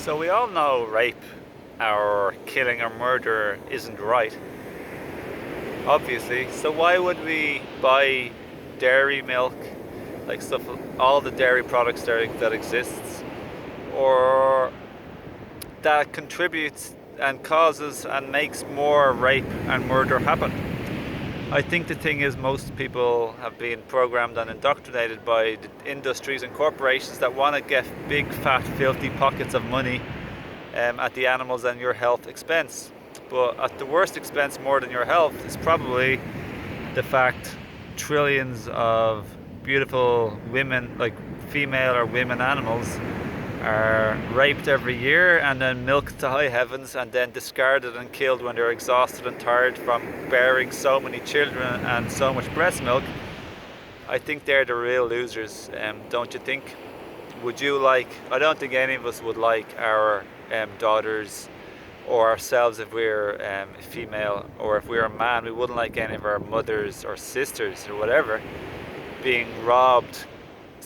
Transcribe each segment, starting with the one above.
So we all know rape or killing or murder isn't right, obviously. So why would we buy dairy milk, like stuff, all the dairy products that exists, or that contributes and causes and makes more rape and murder happen? I think the thing is most people have been programmed and indoctrinated by the industries and corporations that want to get big, fat, filthy pockets of money at the animals and your health expense. But at the worst expense more than your health is probably the fact trillions of beautiful women, like female or women animals, are raped every year and then milked to high heavens and then discarded and killed when they're exhausted and tired from bearing so many children and so much breast milk. I think they're the real losers, don't you think? Would you like, I don't think any of us would like our daughters or ourselves if we're female, or if we're a man, we wouldn't like any of our mothers or sisters or whatever being robbed,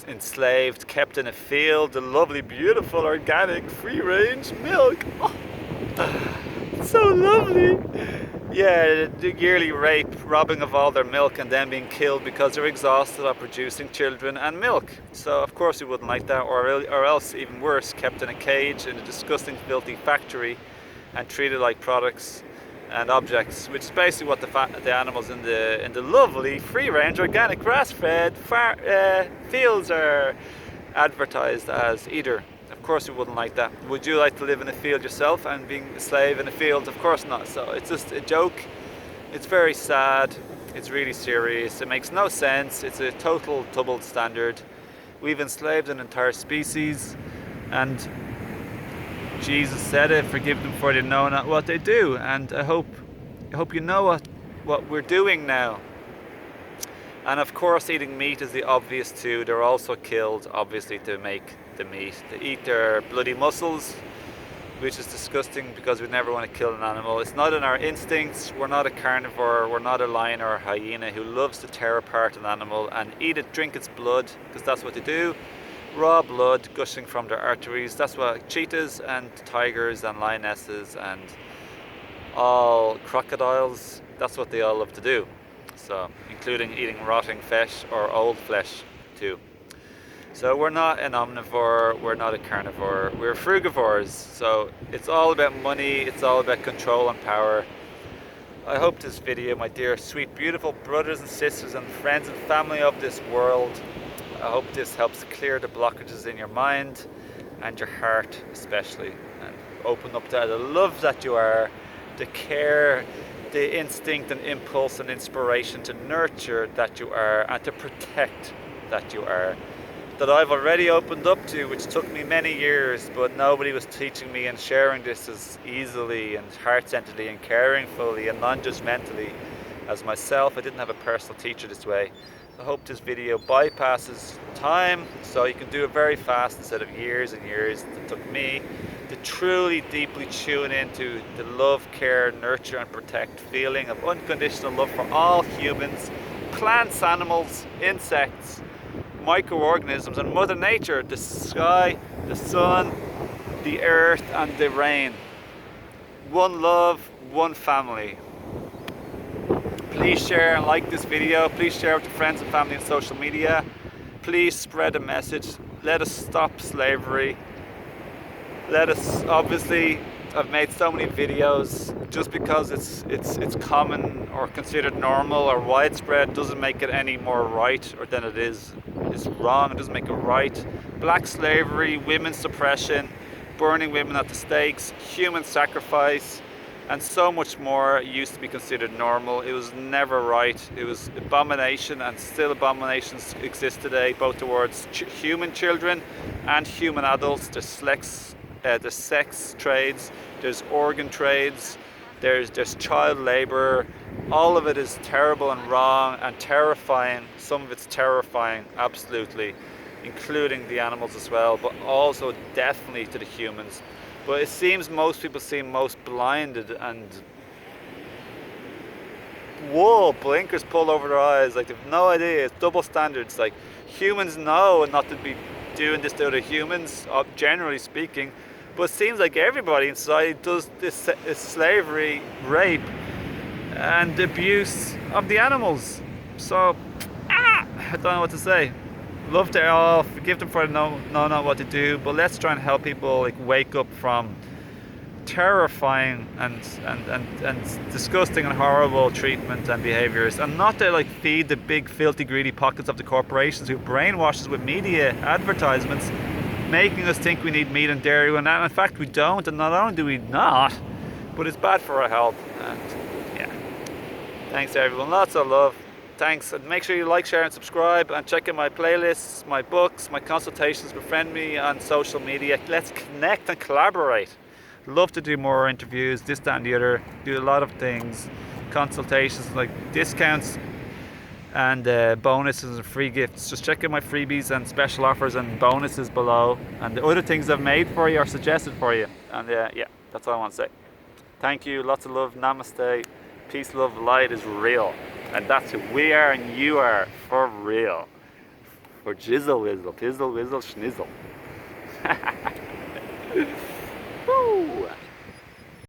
enslaved, kept in a field, the lovely, beautiful, organic, free range milk. Oh, so lovely. Yeah, the yearly rape, robbing of all their milk and then being killed because they're exhausted of producing children and milk. So of course we wouldn't like that, or else even worse, kept in a cage in a disgusting, filthy factory and treated like products and objects, which is basically what the animals in the lovely free-range organic grass-fed fields are advertised as either. Of course we wouldn't like that. Would you like to live in a field yourself and being a slave in a field? Of course not. So it's just a joke. It's very sad. It's really serious. It makes no sense. It's a total double standard. We've enslaved an entire species, and Jesus said it, forgive them for they know not what they do. And I hope you know what we're doing now. And of course eating meat is the obvious too. They're also killed obviously to make the meat. They eat their bloody muscles, which is disgusting because we never want to kill an animal. It's not in our instincts. We're not a carnivore. We're not a lion or a hyena who loves to tear apart an animal and eat it, drink its blood, because that's what they do. Raw blood gushing from their arteries. That's what cheetahs and tigers and lionesses and all crocodiles, that's what they all love to do. So, including eating rotting flesh or old flesh too. So we're not an omnivore, we're not a carnivore, we're frugivores. So it's all about money, it's all about control and power. I hope this video, my dear, sweet, beautiful brothers and sisters and friends and family of this world, I hope this helps clear the blockages in your mind and your heart especially, and open up to the love that you are, the care, the instinct and impulse and inspiration to nurture that you are and to protect that you are, that I've already opened up to, which took me many years, but nobody was teaching me and sharing this as easily and heart-centeredly and caringfully and non-judgmentally as myself. I didn't have a personal teacher this way. I hope this video bypasses time so you can do it very fast instead of years and years it took me to truly deeply tune into the love, care, nurture and protect feeling of unconditional love for all humans, plants, animals, insects, microorganisms and Mother Nature, the sky, the sun, the earth and the rain. One love, one family. Please share and like this video. Please share with your friends and family on social media. Please spread the message. Let us stop slavery. Let us, obviously, I've made so many videos. Just because it's common or considered normal or widespread doesn't make it any more right or than it is. It's wrong. It doesn't make it right. Black slavery, women's suppression, burning women at the stakes, human sacrifice, and so much more used to be considered normal. It was never right. It was abomination, and still abominations exist today, both towards human children and human adults. There's sex trades, there's organ trades, there's child labor. All of it is terrible and wrong and terrifying. Some of it's terrifying, absolutely, including the animals as well, but also definitely to the humans. But it seems most people seem most blinded and blinkers pulled over their eyes, like they've no idea. It's double standards. Like, humans know not to be doing this to other humans, generally speaking, but it seems like everybody in society does this slavery, rape, and abuse of the animals. So, I don't know what to say. Love to all, forgive them for not what to do, but let's try and help people like wake up from terrifying and disgusting and horrible treatment and behaviours, and not to like feed the big filthy greedy pockets of the corporations who brainwash us with media advertisements, making us think we need meat and dairy when in fact we don't. And not only do we not, but it's bad for our health. And yeah, thanks everyone, lots of love. Thanks, and make sure you like, share and subscribe, and check out my playlists, my books, my consultations. Befriend me on social media. Let's connect and collaborate. Love to do more interviews, this, that and the other. Do a lot of things, consultations, like discounts and bonuses and free gifts. Just check out my freebies and special offers and bonuses below, and the other things I've made for you or suggested for you. And yeah, that's all I want to say. Thank you, lots of love, namaste, peace, love, light is real. And that's who we are and you are, for real. For jizzle whizzle, pizzle whizzle schnizzle. Woo!